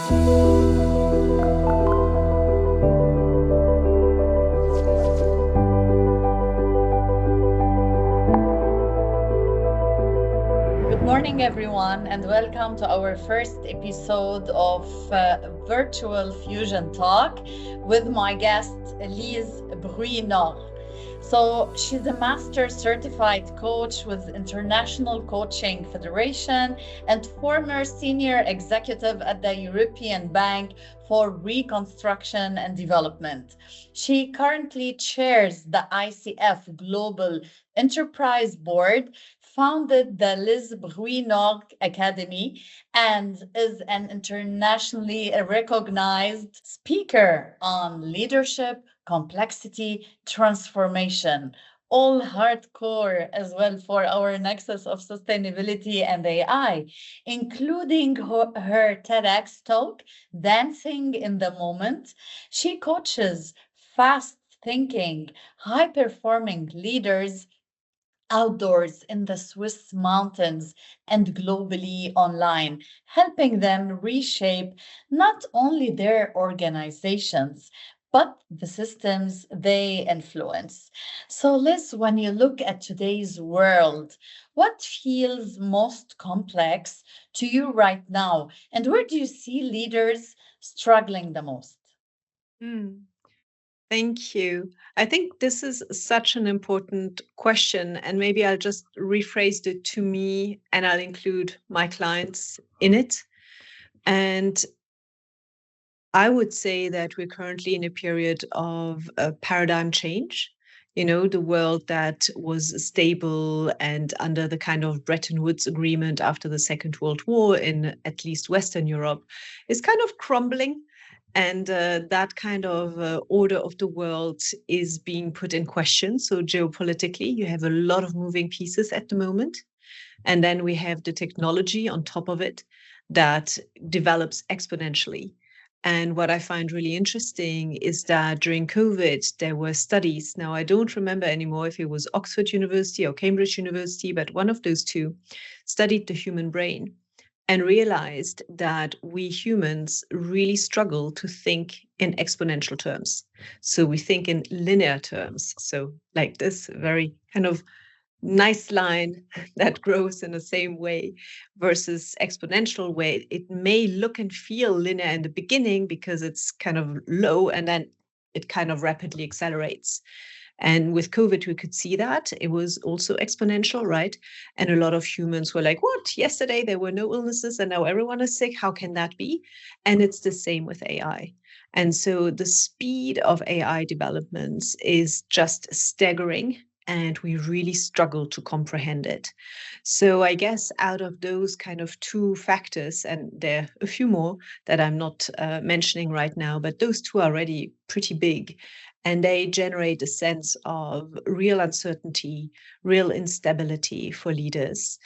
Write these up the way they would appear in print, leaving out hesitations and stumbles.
Good morning, everyone, and welcome to our first episode of Virtual Fusion Talk with my guest, Lise Bruynooghe. So, she's a master certified coach with International Coaching Federation and former senior executive at the European Bank for Reconstruction and Development. She currently chairs the ICF Global Enterprise Board, founded the Lise Bruynooghe Academy, and is an internationally recognized speaker on leadership, complexity, transformation. All hardcore as well for our nexus of sustainability and AI, including her TEDx talk, Dancing in the Moment. She coaches fast thinking, high performing leaders outdoors in the Swiss mountains and globally online, helping them reshape not only their organizations, but the systems they influence. So, Liz, when you look at today's world, what feels most complex to you right now? And where do you see leaders struggling the most? Mm, Thank you. I think this is such an important question, and maybe I'll just rephrase it to me and I'll include my clients in it. And I would say that we're currently in a period of a paradigm change. You know, the world that was stable and under the kind of Bretton Woods agreement after the Second World War in at least Western Europe is kind of crumbling. And that kind of order of the world is being put in question. So, geopolitically, you have a lot of moving pieces at the moment. And then we have the technology on top of it that develops exponentially. And what I find really interesting is that during COVID, there were studies. Now, I don't remember anymore if it was Oxford University or Cambridge University, but one of those two studied the human brain and realized that we humans really struggle to think in exponential terms. So we think in linear terms. So, like this very kind of nice line that grows in the same way versus exponential way. It may look and feel linear in the beginning because it's kind of low and then it kind of rapidly accelerates. And with COVID, we could see that it was also exponential, right? And a lot of humans were like, what? Yesterday there were no illnesses and now everyone is sick. How can that be? And it's the same with AI. And so the speed of AI developments is just staggering and we really struggle to comprehend it. So I guess out of those kind of two factors, and there are a few more that I'm not mentioning right now, but those two are already pretty big. And they generate a sense of real uncertainty, real instability for leaders.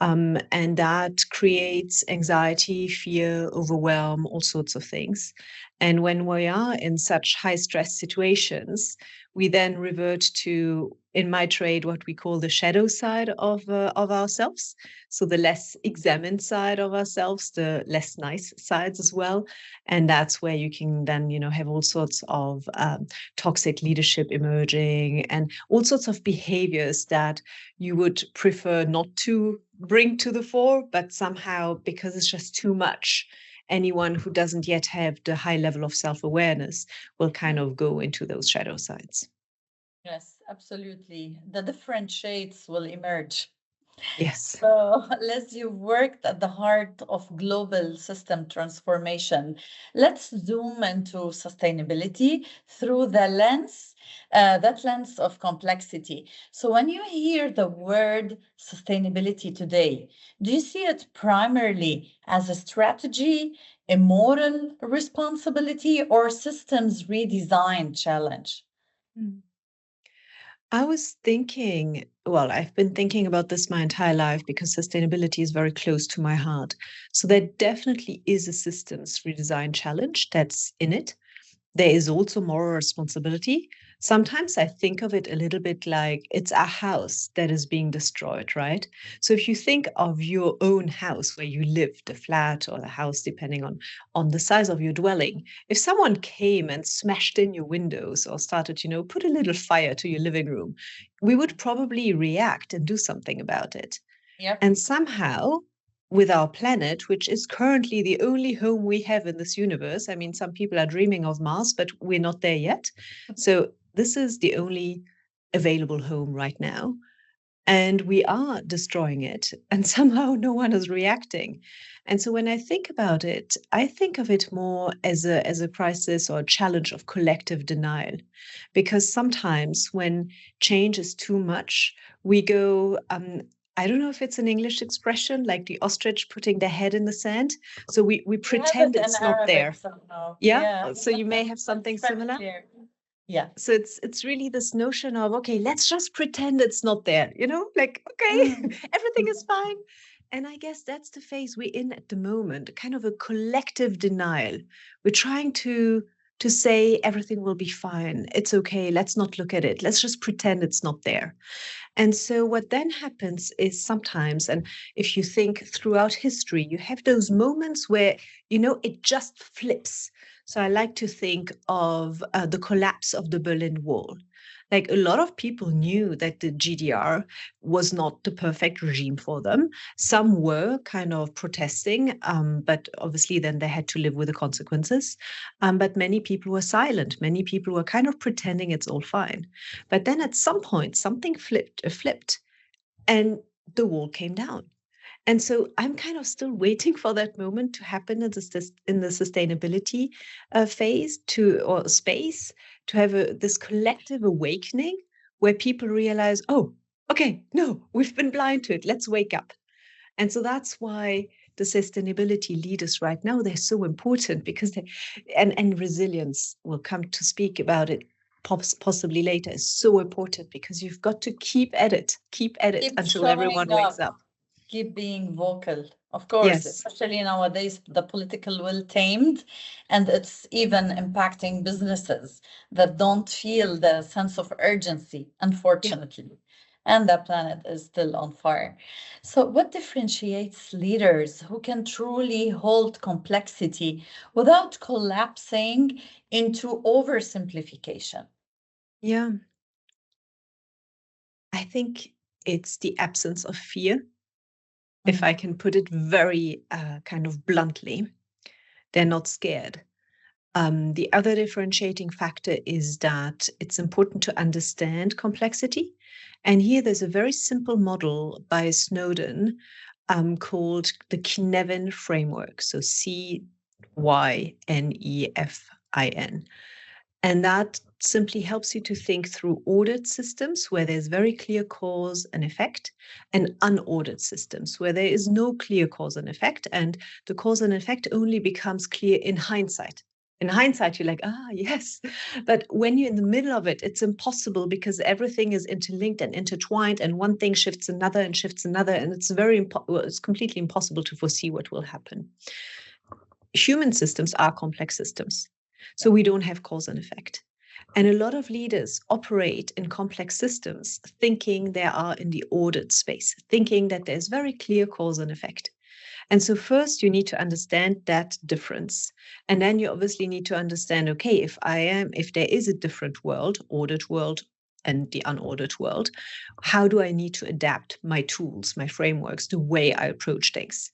And that creates anxiety, fear, overwhelm, all sorts of things. And when we are in such high stress situations, we then revert to, in my trade, what we call the shadow side of ourselves. So the less examined side of ourselves, the less nice sides as well. And that's where you can then, have all sorts of toxic leadership emerging and all sorts of behaviors that you would prefer not to bring to the fore, but somehow because it's just too much, anyone who doesn't yet have the high level of self-awareness will kind of go into those shadow sides. Yes, absolutely. The different shades will emerge. Yes. So, Les, you've worked at the heart of global system transformation. Let's zoom into sustainability through that lens of complexity. So, when you hear the word sustainability today, do you see it primarily as a strategy, a moral responsibility, or systems redesign challenge? Mm. I was thinking, well, I've been thinking about this my entire life because sustainability is very close to my heart. So there definitely is a systems redesign challenge that's in it. There is also moral responsibility. Sometimes I think of it a little bit like it's a house that is being destroyed, right? So if you think of your own house where you live, the flat or the house, depending on the size of your dwelling, if someone came and smashed in your windows or started, put a little fire to your living room, we would probably react and do something about it. Yep. And somehow, with our planet, which is currently the only home we have in this universe, I mean, some people are dreaming of Mars, but we're not there yet. So this is the only available home right now. And we are destroying it. And somehow no one is reacting. And so when I think about it, I think of it more as a crisis or a challenge of collective denial. Because sometimes when change is too much, we go, I don't know if it's an English expression, like the ostrich putting their head in the sand. So we pretend it's not there. Somehow. Yeah. Yeah. So you may have something similar. Clear. Yeah. So it's really this notion of, okay, let's just pretend it's not there, like, okay, everything is fine. And I guess that's the phase we're in at the moment, kind of a collective denial. We're trying to say everything will be fine. It's okay. Let's not look at it. Let's just pretend it's not there. And so what then happens is sometimes, and if you think throughout history, you have those moments where, it just flips. So I like to think of the collapse of the Berlin Wall. Like a lot of people knew that the GDR was not the perfect regime for them. Some were kind of protesting, but obviously then they had to live with the consequences. But many people were silent. Many people were kind of pretending it's all fine. But then at some point, something flipped, and the wall came down. And so I'm kind of still waiting for that moment to happen in the sustainability phase or space, to have this collective awakening where people realize, oh, okay, no, we've been blind to it. Let's wake up. And so that's why the sustainability leaders right now, they're so important, because and resilience, will come to speak about it possibly later, is so important, because you've got to keep at it until everyone wakes up. Keep being vocal, of course. Yes. Especially nowadays, the political will tamed, and it's even impacting businesses that don't feel the sense of urgency, unfortunately. Yeah. And the planet is still on fire. So, what differentiates leaders who can truly hold complexity without collapsing into oversimplification? Yeah. I think it's the absence of fear. If I can put it very kind of bluntly, they're not scared. The other differentiating factor is that it's important to understand complexity. And here there's a very simple model by Snowden called the Cynefin framework. So Cynefin. And that simply helps you to think through ordered systems where there's very clear cause and effect, and unordered systems where there is no clear cause and effect, and the cause and effect only becomes clear in hindsight. In hindsight, you're like, yes. But when you're in the middle of it, it's impossible, because everything is interlinked and intertwined, and one thing shifts another and shifts another, and it's it's completely impossible to foresee what will happen. Human systems are complex systems, so we don't have cause and effect. And a lot of leaders operate in complex systems thinking they are in the ordered space, thinking that there's very clear cause and effect. And so first you need to understand that difference. And then you obviously need to understand, okay, if there is a different world, ordered world and the unordered world, how do I need to adapt my tools, my frameworks, the way I approach things?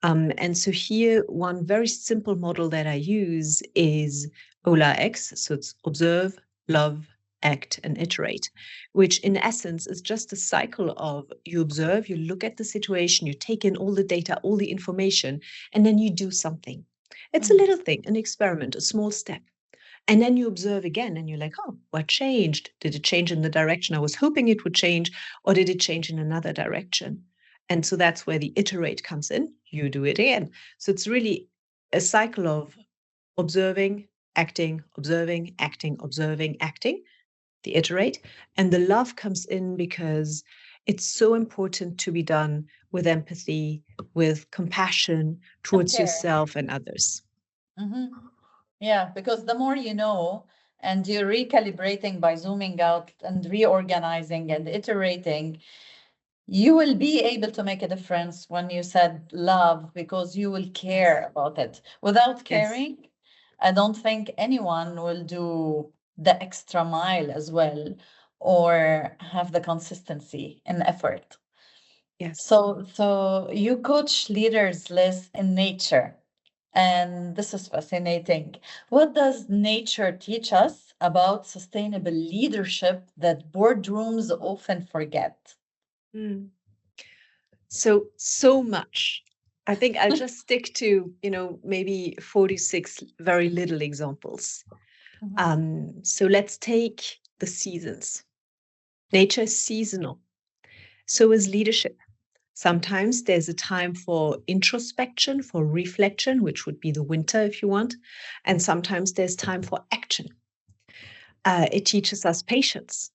And so here, one very simple model that I use is OLA-X. So it's observe, love, act, and iterate, which in essence is just a cycle of you observe, you look at the situation, you take in all the data, all the information, and then you do something. It's a little thing, an experiment, a small step. And then you observe again and you're like, oh, what changed? Did it change in the direction I was hoping it would change, or did it change in another direction? And so that's where the iterate comes in. You do it again. So it's really a cycle of observing, acting, observing, acting, observing, acting, the iterate. And the love comes in because it's so important to be done with empathy, with compassion towards yourself and others. Yeah, because the more you know, and you're recalibrating by zooming out and reorganizing and iterating, you will be able to make a difference when you said love, because you will care about it. Without Yes. caring, I don't think anyone will do the extra mile as well, or have the consistency in effort. Yes. So you coach leaders less in nature. And this is fascinating. What does nature teach us about sustainable leadership that boardrooms often forget? Mm. So much. I think I'll just stick to, maybe 46 very little examples. Mhm. So let's take the seasons. Nature is seasonal. So is leadership. Sometimes there's a time for introspection, for reflection, which would be the winter if you want. And sometimes there's time for action. It teaches us patience.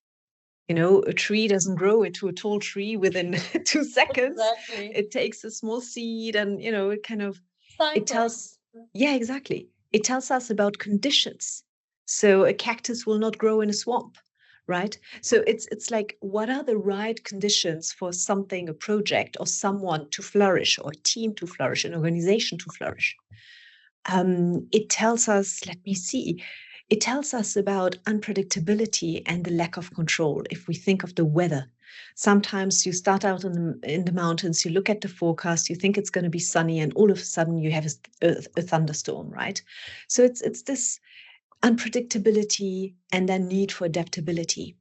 A tree doesn't grow into a tall tree within 2 seconds. Exactly. It takes a small seed and, it kind of, it Cycle. tells, yeah, exactly. It tells us about conditions. So a cactus will not grow in a swamp, right? So it's like, what are the right conditions for something, a project or someone to flourish, or a team to flourish, an organization to flourish? It tells us, let me see, it tells us about unpredictability and the lack of control. If we think of the weather, sometimes you start out in the mountains, you look at the forecast, you think it's going to be sunny, and all of a sudden you have a thunderstorm, right? So it's this unpredictability and then need for adaptability.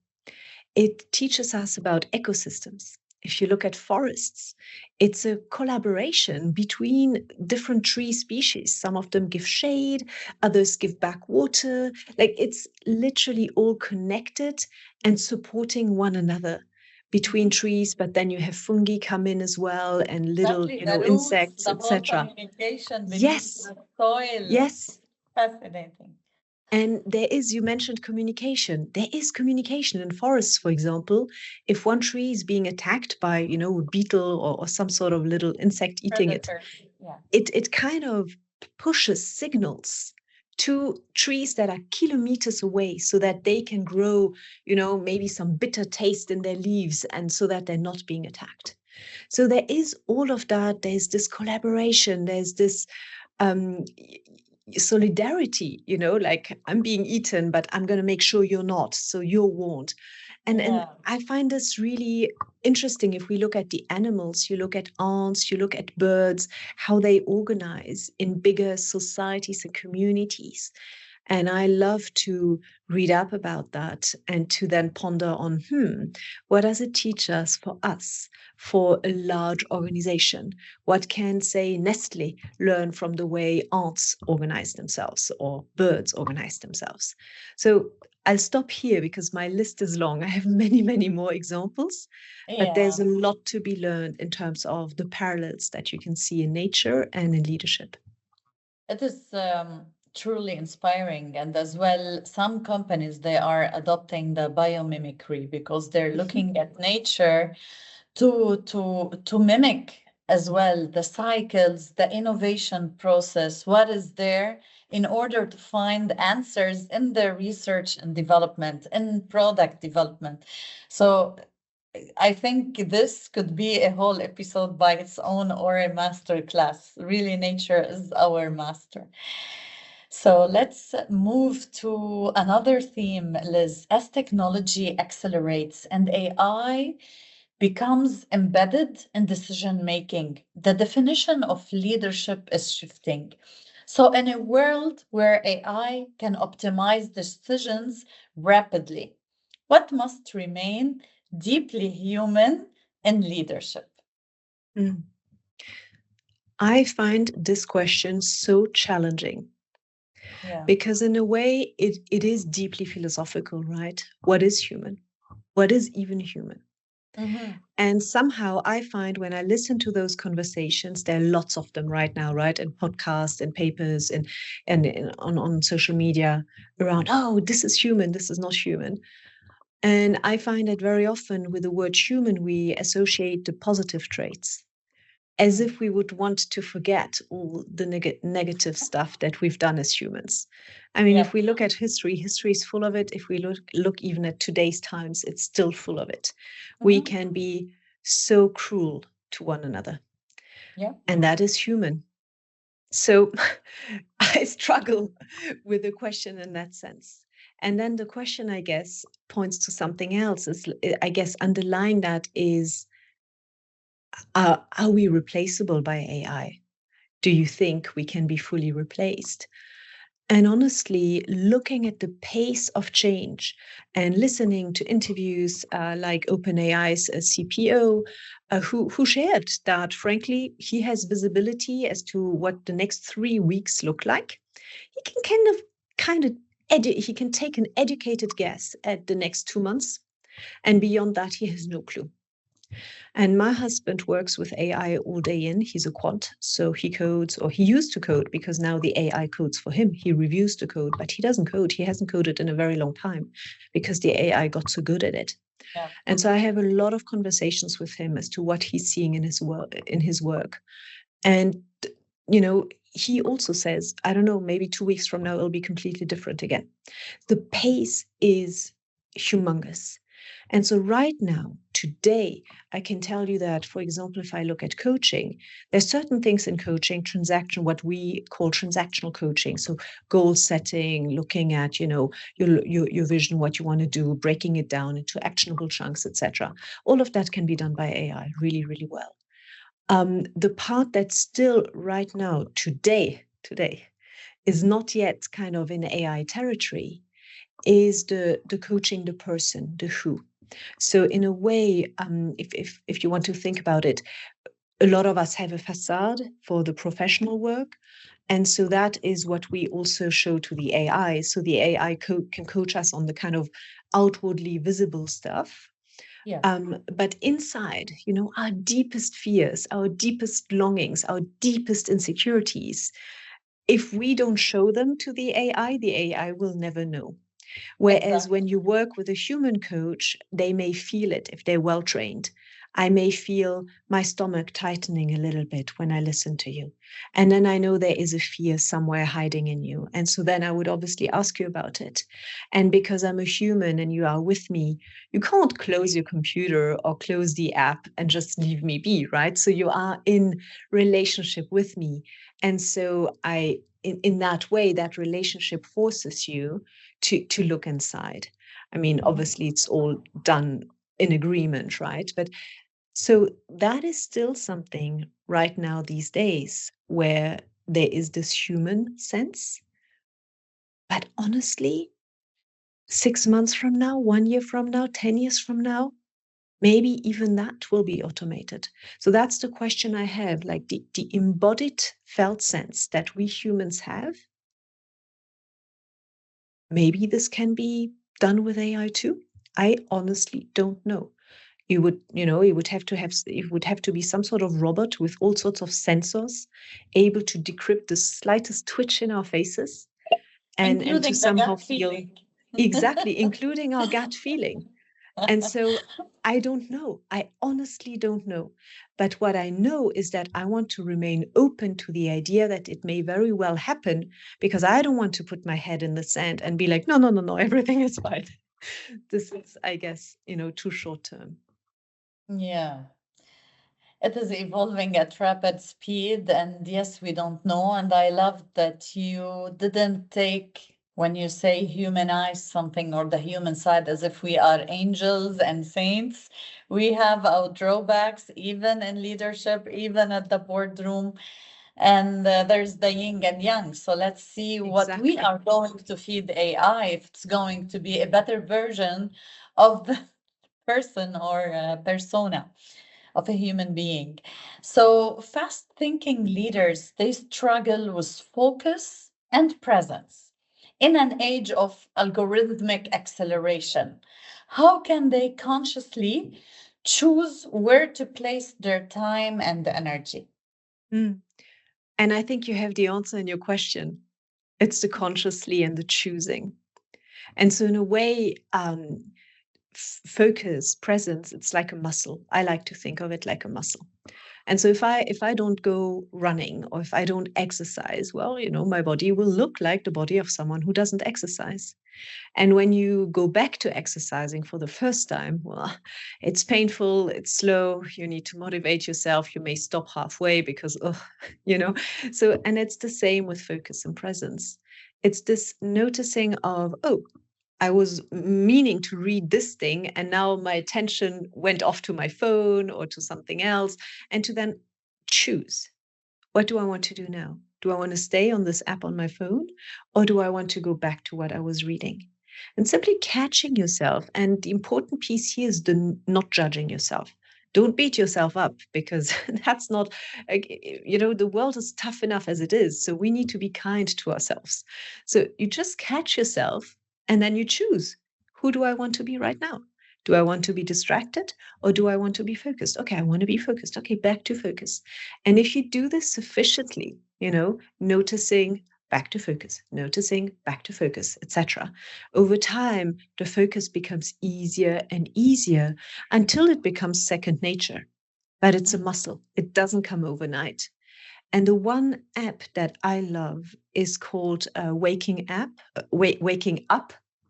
It teaches us about ecosystems. If you look at forests, it's a collaboration between different tree species. Some of them give shade, others give back water. Like, it's literally all connected and supporting one another between Mhm. trees, but then you have fungi come in as well, and little, Exactly. The roots, insects, the whole etc. communication beneath Yes, the soil. yes. Fascinating. And you mentioned communication. There is communication in forests, for example. If one tree is being attacked by, a beetle, or some sort of little insect eating it, Predator. Yeah. it kind of pushes signals to trees that are kilometers away so that they can grow, maybe some bitter taste in their leaves, and so that they're not being attacked. So there is all of that. There's this collaboration. There's this um, solidarity, like, I'm being eaten, but I'm going to make sure you're not, so you're warned. And Yeah. I find this really interesting. If we look at the animals, you look at ants, you look at birds, how they organize in bigger societies and communities. And I love to read up about that and to then ponder on, what does it teach us for a large organization? What can, say, Nestle learn from the way ants organize themselves or birds organize themselves? So I'll stop here because my list is long. I have many, many more examples, but there's Yeah. a lot to be learned in terms of the parallels that you can see in nature and in leadership. It is truly inspiring. And as well, some companies, they are adopting the biomimicry because they're Mhm. looking at nature to mimic as well the cycles, the innovation process, what is there, in order to find answers in their research and development, in product development. So I think this could be a whole episode by its own, or a master class. Really, nature is our master. So let's move to another theme, Liz. As technology accelerates and AI becomes embedded in decision making, the definition of leadership is shifting. So, in a world where AI can optimize decisions rapidly, what must remain deeply human in leadership? Mm. I find this question so challenging Yeah. because, in a way, it is deeply philosophical, right? What is human? What is even human? Mm-hmm. And somehow I find, when I listen to those conversations, there are lots of them right now, right? In podcasts and papers and on social media around, oh, this is human, this is not human. And I find that very often with the word human, we associate the positive traits. as if we would want to forget all the negative stuff that we've done as humans. I mean, Yeah. if we look at history, history is full of it. If we look even at today's times, it's still full of it. We Mhm. can be so cruel to one another, Yeah. and that is human. So I struggle with the question in that sense. And then the question, I guess, points to something else. Is, I guess, underlying that is, are we replaceable by AI? Do you think we can be fully replaced? And honestly, looking at the pace of change and listening to interviews like OpenAI's CPO, who shared that, frankly, he has visibility as to what the next 3 weeks look like. He can he can take an educated guess at the next 2 months, and beyond that, he has no clue. And my husband works with AI all day in. He's a quant, so he codes, or he used to code, because now the AI codes for him. He reviews the code, but he doesn't code. He hasn't coded in a very long time because the AI got so good at it. Yeah. And so I have a lot of conversations with him as to what he's seeing in his work. And he also says, I don't know, maybe 2 weeks from now it'll be completely different again. The pace is humongous. And so right now, today, I can tell you that, for example, if I look at coaching, there's certain things in coaching, what we call transactional coaching. So goal setting, looking at, your vision, what you want to do, breaking it down into actionable chunks, etc. All of that can be done by AI really, really well. The part that's still right now, today, is not yet kind of in AI territory is the coaching the person, the who. So in a way, if you want to think about it, a lot of us have a facade for the professional work. And so that is what we also show to the AI. So the AI can coach us on the kind of outwardly visible stuff. Yeah. But inside, our deepest fears, our deepest longings, our deepest insecurities, if we don't show them to the AI will never know. Whereas Exactly. when you work with a human coach, they may feel it if they're well trained. I may feel my stomach tightening a little bit when I listen to you. And then I know there is a fear somewhere hiding in you. And so then I would obviously ask you about it. And because I'm a human and you are with me, you can't close your computer or close the app and just leave me be, right? So you are in relationship with me. And so in that way, that relationship forces you to look inside. I mean, obviously, it's all done in agreement, right? But so that is still something right now these days where there is this human sense. But honestly, 6 months from now, 1 year from now, 10 years from now, maybe even that will be automated. So that's the question I have, like the embodied felt sense that we humans have. Maybe this can be done with AI too. I honestly don't know. It would have to be some sort of robot with all sorts of sensors, able to decrypt the slightest twitch in our faces, and to Including the somehow gut feel feeling. exactly, including our gut feeling. And so I don't know. I honestly don't know. But what I know is that I want to remain open to the idea that it may very well happen, because I don't want to put my head in the sand and be like, no, no, no, no, everything is fine. This is, I guess, too short term. Yeah. It is evolving at rapid speed, and yes, we don't know. And I love that you didn't take, when you say humanize something or the human side, as if we are angels and saints. We have our drawbacks, even in leadership, even at the boardroom. And there's the yin and yang. So let's see what we Exactly. are going to feed AI, if it's going to be a better version of the person or persona of a human being. So fast thinking leaders, they struggle with focus and presence in an age of algorithmic acceleration. How can they consciously choose where to place their time and energy? Mm. And I think you have the answer in your question. It's the consciously and the choosing. And so, in a way, focus, presence, it's like a muscle. I like to think of it like a muscle. And so if I don't go running or if I don't exercise, well, my body will look like the body of someone who doesn't exercise. And when you go back to exercising for the first time, well, it's painful, it's slow, you need to motivate yourself, you may stop halfway because, you know. So, and it's the same with focus and presence. It's this noticing of, oh, I was meaning to read this thing, and now my attention went off to my phone or to something else, and to then choose, what do I want to do now? Do I want to stay on this app on my phone, or do I want to go back to what I was reading? And simply catching yourself. And the important piece here is the not judging yourself. Don't beat yourself up, because that's not, the world is tough enough as it is. So we need to be kind to ourselves. So you just catch yourself and then you choose, who do I want to be right now? Do I want to be distracted, or do I want to be focused? Okay, I want to be focused. Okay, back to focus. And if you do this sufficiently, noticing noticing back to focus, etc. Over time, the focus becomes easier and easier until it becomes second nature. But it's a muscle. It doesn't come overnight. And the one app that I love is called Waking Up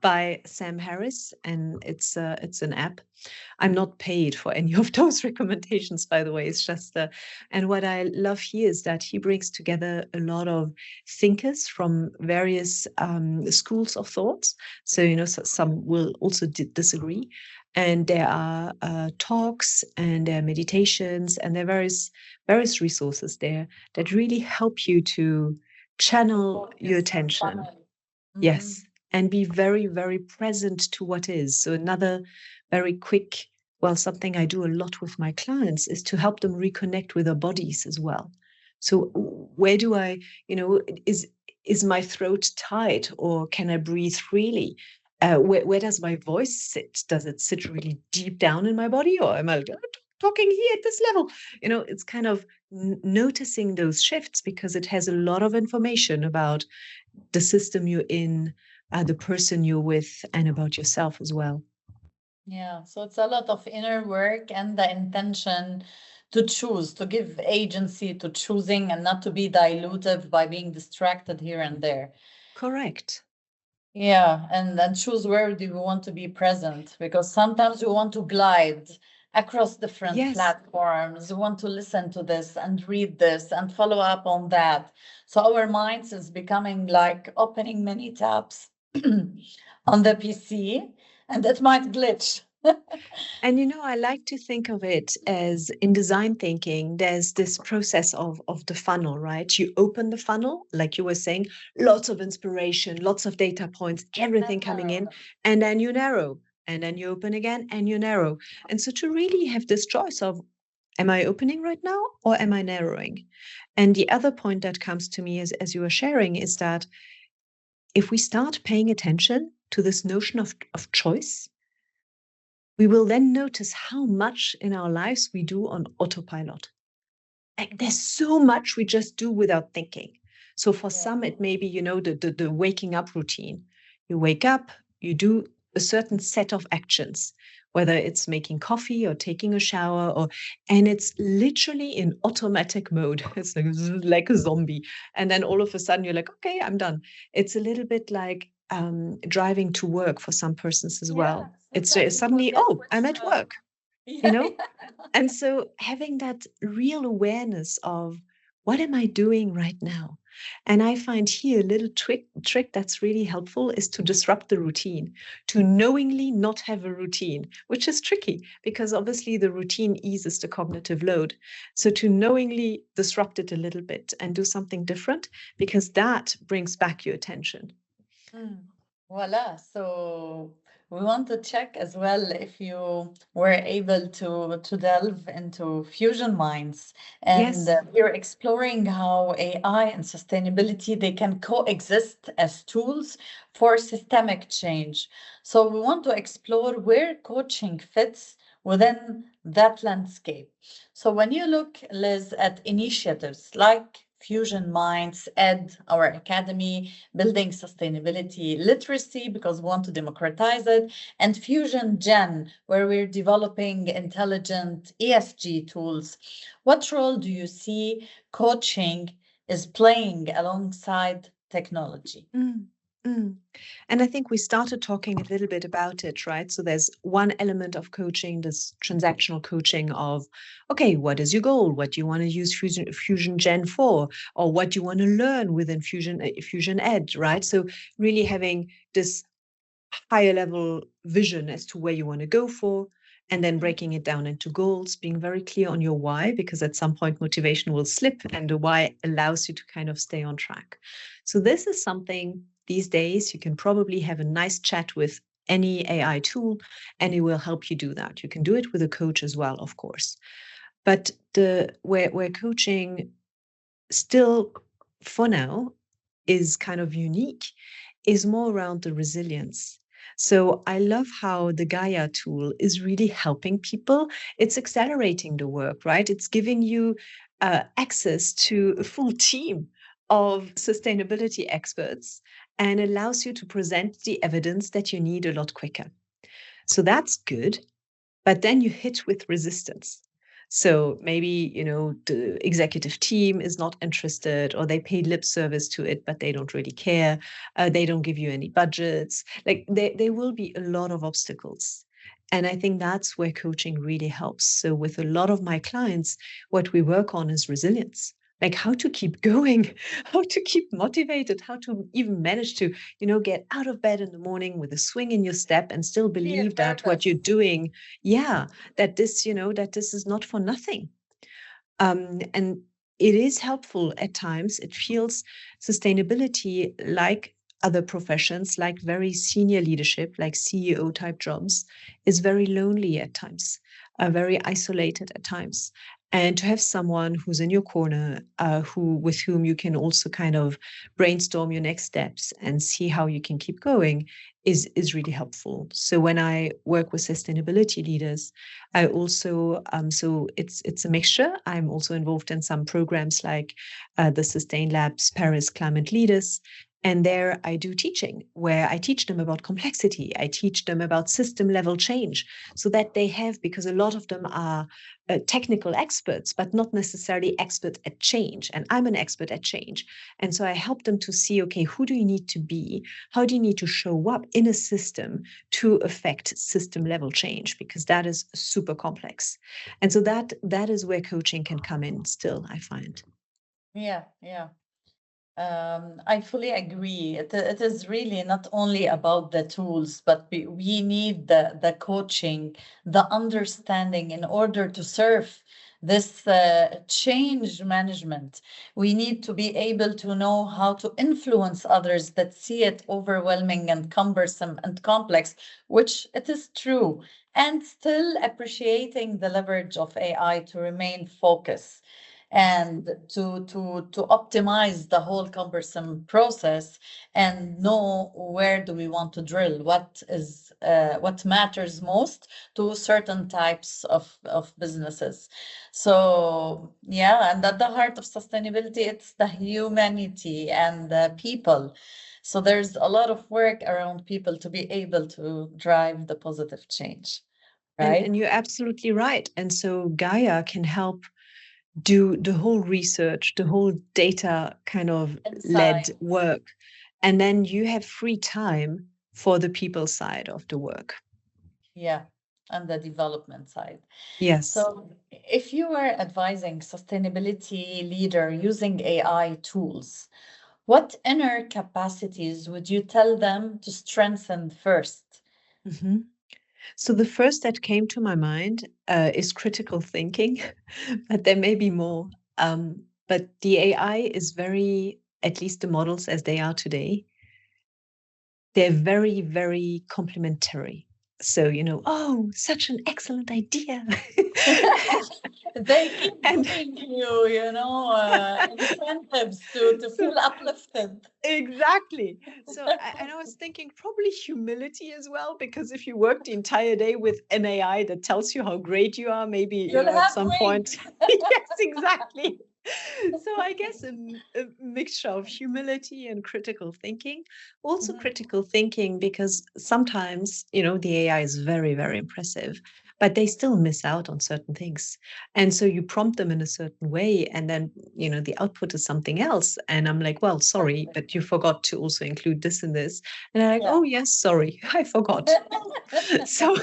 by Sam Harris, and it's an app. I'm not paid for any of those recommendations, by the way. It's just, and what I love here is that he brings together a lot of thinkers from various schools of thoughts. So, some will also disagree. And there are talks, and there are meditations, and there are various resources there that really help you to channel your attention. Yes. And be very, very present to what is. So another very quick, well, something I do a lot with my clients is to help them reconnect with their bodies as well. So where do I, is my throat tight, or can I breathe freely? Where does my voice sit? Does it sit really deep down in my body, or am I talking here at this level? It's kind of noticing those shifts, because it has a lot of information about the system you're in, the person you're with, and about yourself as well. Yeah, so it's a lot of inner work and the intention to choose, to give agency to choosing and not to be dilutive by being distracted here and there. Correct. Yeah, and then choose where do you want to be present, because sometimes you want to glide across different platforms. You want to listen to this and read this and follow up on that. So our minds is becoming like opening many tabs on the PC, and that might glitch. And I like to think of it as, in design thinking, there's this process of the funnel, right? You open the funnel, like you were saying, lots of inspiration, lots of data points, everything coming in, and then you narrow, and then you open again and you narrow. And so to really have this choice of, am I opening right now, or am I narrowing? And the other point that comes to me as you were sharing is that if we start paying attention to this notion of choice, we will then notice how much in our lives we do on autopilot. Like, there's so much we just do without thinking. So for some, it may be, the waking up routine. You wake up, you do a certain set of actions, whether it's making coffee or taking a shower, and it's literally in automatic mode. It's like a zombie. And then all of a sudden you're like, okay, I'm done. It's a little bit like driving to work for some persons as well. It's suddenly, oh, I'm at work, And so having that real awareness of, what am I doing right now? And I find here a little trick that's really helpful is to disrupt the routine, to knowingly not have a routine, which is tricky because obviously the routine eases the cognitive load. So to knowingly disrupt it a little bit and do something different, because that brings back your attention. Voila. So we want to check as well if you were able to delve into fusion minds, and we're exploring how AI and sustainability, they can coexist as tools for systemic change. So we want to explore where coaching fits within that landscape. So when you look, Liz, at initiatives like Fusion Minds, Ed, our academy, building sustainability literacy because we want to democratize it, and Fusion Gen, where we're developing intelligent ESG tools. What role do you see coaching is playing alongside technology? Mm, mm. And I think we started talking a little bit about it, right? So there's one element of coaching, this transactional coaching of, okay, what is your goal? What do you want to use Fusion Gen for? Or what do you want to learn within Fusion Ed, right? So really having this higher level vision as to where you want to go for, and then breaking it down into goals, being very clear on your why, because at some point motivation will slip and the why allows you to kind of stay on track. So this is something these days you can probably have a nice chat with any AI tool and it will help you do that. You can do it with a coach as well, of course. But the where coaching still for now is kind of unique is more around the resilience. So I love how the Gaia tool is really helping people. It's accelerating the work, right? It's giving you access to a full team of sustainability experts and allows you to present the evidence that you need a lot quicker. So that's good. But then you hit with resistance. So maybe, the executive team is not interested or they paid lip service to it, but they don't really care. They don't give you any budgets. Like there will be a lot of obstacles. And I think that's where coaching really helps. So with a lot of my clients, what we work on is resilience, like how to keep going, how to keep motivated, how to even manage to, get out of bed in the morning with a swing in your step and still Clear believe that what purpose. you're doing, yeah, that this is not for nothing. And it is helpful at times. It feels sustainability like other professions, like very senior leadership, like CEO type jobs, is very lonely at times, very isolated at times. And to have someone who's in your corner, who with whom you can also kind of brainstorm your next steps and see how you can keep going is really helpful. So when I work with sustainability leaders, I also so it's a mixture. I'm also involved in some programs like the Sustain Labs Paris Climate Leaders. And there I do teaching where I teach them about complexity. I teach them about system level change so that they have, because a lot of them are technical experts, but not necessarily expert at change. And I'm an expert at change. And so I help them to see, okay, who do you need to be? How do you need to show up in a system to affect system level change? Because that is super complex. And so that is where coaching can come in still, I find. Yeah, yeah. I fully agree. It is really not only about the tools, but we need the coaching, the understanding in order to serve this change management. We need to be able to know how to influence others that see it overwhelming and cumbersome and complex, which it is true, and still appreciating the leverage of AI to remain focused and to optimize the whole cumbersome process and know where do we want to drill, what matters most to certain types of businesses. So yeah, and at the heart of sustainability, it's the humanity and the people. So there's a lot of work around people to be able to drive the positive change, right? And you're absolutely right. And so Gaia can help do the whole research, the whole data kind of led Inside. work. And then you have free time for the people side of the work. Yeah, and the development side. Yes. So, if you were advising sustainability leader using AI tools, what inner capacities would you tell them to strengthen first? Mm-hmm. So the first that came to my mind is critical thinking, but there may be more. But the AI is very, at least the models as they are today, they're very, very complementary. So, oh, such an excellent idea. They keep and giving you, incentives to so feel uplifted. exactly. So, and I was thinking probably humility as well, because if you work the entire day with an AI that tells you how great you are, maybe, You'll at have some point, wings. yes, exactly. So I guess a mixture of humility and critical thinking. Also Mhm. critical thinking because sometimes, the AI is very, very impressive, but they still miss out on certain things. And so you prompt them in a certain way, and then, the output is something else. And I'm like, well, sorry, Exactly. but you forgot to also include this in this. And they're like, Yeah. oh, yes, sorry, I forgot. So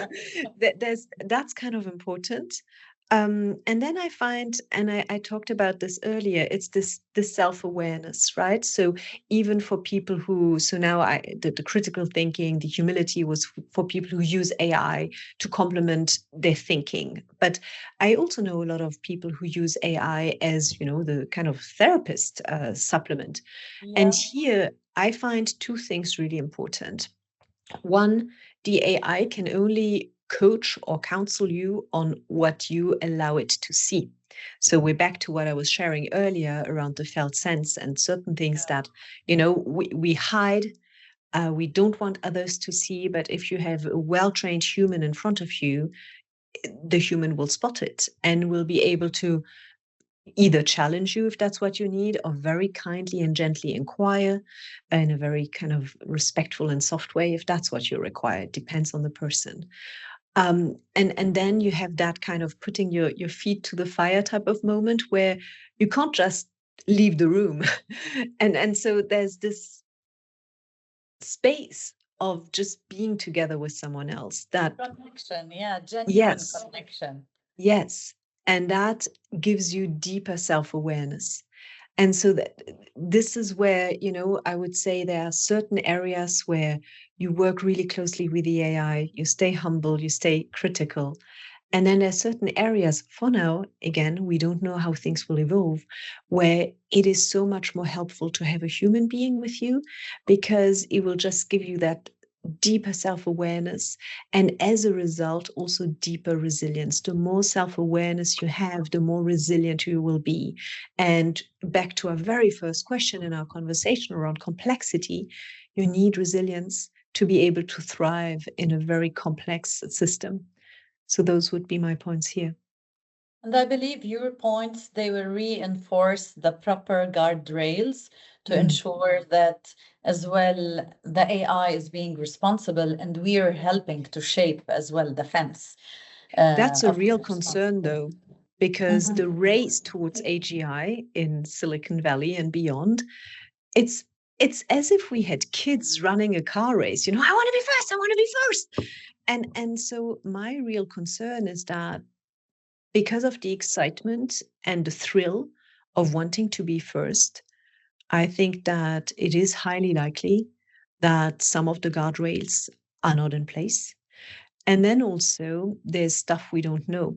that's kind of important. And then I find, and I talked about this earlier, it's this self-awareness, right? So even for people who, so now the critical thinking, the humility was for people who use AI to complement their thinking. But I also know a lot of people who use AI as, the kind of therapist supplement. And Yeah. here I find two things really important. One, the AI can only coach or counsel you on what you allow it to see. So we're back to what I was sharing earlier around the felt sense and certain things Yeah. that, we hide. We don't want others to see, but if you have a well-trained human in front of you, the human will spot it and will be able to either challenge you if that's what you need, or very kindly and gently inquire in a very kind of respectful and soft way if that's what you require. It depends on the person. And then you have that kind of putting your feet to the fire type of moment where you can't just leave the room. And so there's this space of just being together with someone else that, Connection. Yeah. Genuine yes, connection. yes, and that gives you deeper self-awareness. And so that this is where, I would say there are certain areas where you work really closely with the AI, you stay humble, you stay critical. And then there's certain areas, for now, again, we don't know how things will evolve, where it is so much more helpful to have a human being with you because it will just give you that deeper self-awareness, and as a result also deeper resilience. The more self-awareness you have, the more resilient you will be. And back to our very first question in our conversation around complexity, you need resilience to be able to thrive in a very complex system. So those would be my points here. And I believe your points, they will reinforce the proper guardrails to Mm. ensure that as well the AI is being responsible and we are helping to shape as well the fence. That's a Of real course. concern, though, because the Mhm. race towards AGI in Silicon Valley and beyond, it's it's as if we had kids running a car race. I want to be first. I want to be first. And so my real concern is that because of the excitement and the thrill of wanting to be first, I think that it is highly likely that some of the guardrails are not in place. And then also there's stuff we don't know.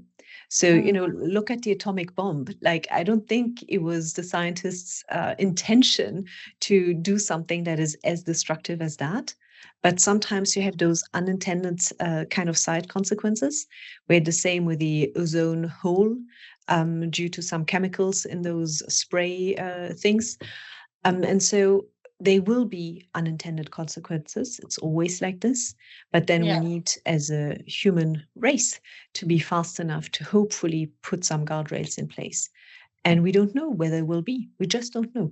So, Mm. look at the atomic bomb. Like, I don't think it was the scientists' intention to do something that is as destructive as that. But sometimes you have those unintended kind of side consequences. We had the same with the ozone hole due to some chemicals in those spray things. And so they will be unintended consequences. It's always like this. But then we Yeah, need, as a human race, to be fast enough to hopefully put some guardrails in place. And we don't know where they will be. We just don't know.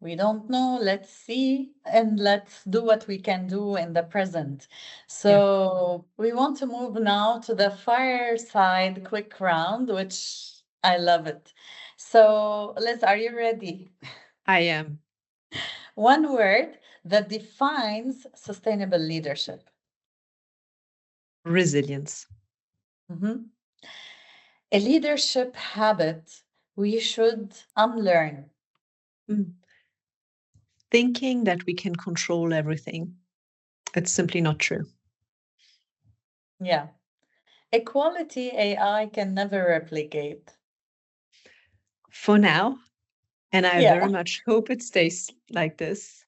we don't know. Let's see and let's do what we can do in the present. Yeah, So we want to move now to the fireside quick round, which I love it. So, Liz, are you ready? I am. One word that defines sustainable leadership. Resilience. Mhm. A leadership habit we should unlearn. Mm. Thinking that we can control everything. It's simply not true. Yeah. A quality AI can never replicate. For now, and I Yeah. very much hope it stays like this,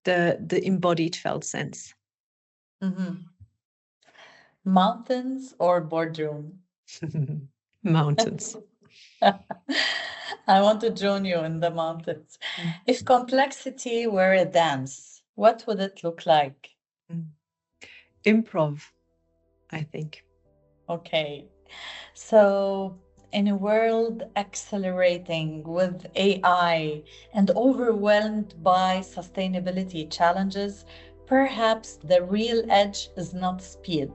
the embodied felt sense. Mhm. Mountains or boardroom? Mountains. I want to join you in the mountains. Mm. If complexity were a dance, what would it look like? Mm. Improv, I think. Okay. So in a world accelerating with AI and overwhelmed by sustainability challenges, perhaps the real edge is not speed,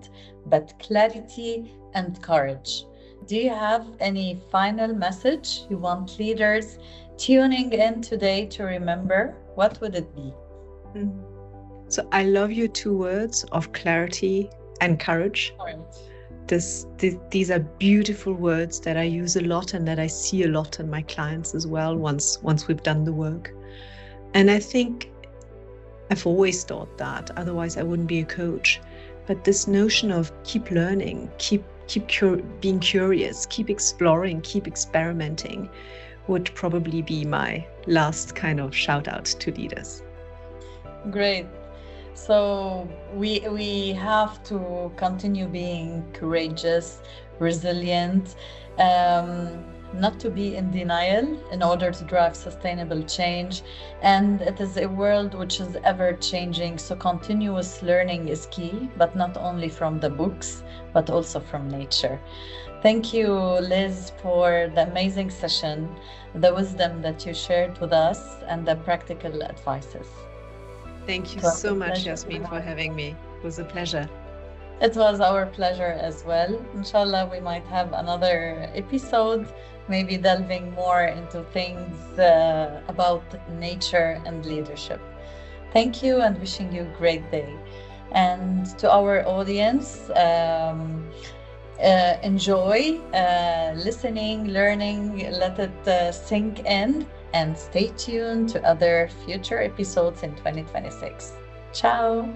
but clarity and courage. Do you have any final message you want leaders tuning in today to remember? What would it be? Mm. So I love your two words of clarity and courage. These are beautiful words that I use a lot and that I see a lot in my clients as well once we've done the work. And I think I've always thought that, otherwise I wouldn't be a coach. But this notion of keep learning, keep being curious, keep exploring, keep experimenting would probably be my last kind of shout out to leaders. Great. So we have to continue being courageous, resilient, not to be in denial in order to drive sustainable change. And it is a world which is ever changing. So continuous learning is key, but not only from the books, but also from nature. Thank you, Liz, for the amazing session, the wisdom that you shared with us, and the practical advices. Thank you so much, Yasmine, for having me. It was a pleasure. It was our pleasure as well. Inshallah, we might have another episode, maybe delving more into things about nature and leadership. Thank you and wishing you a great day. And to our audience, enjoy listening, learning, let it sink in, and stay tuned to other future episodes in 2026. Ciao.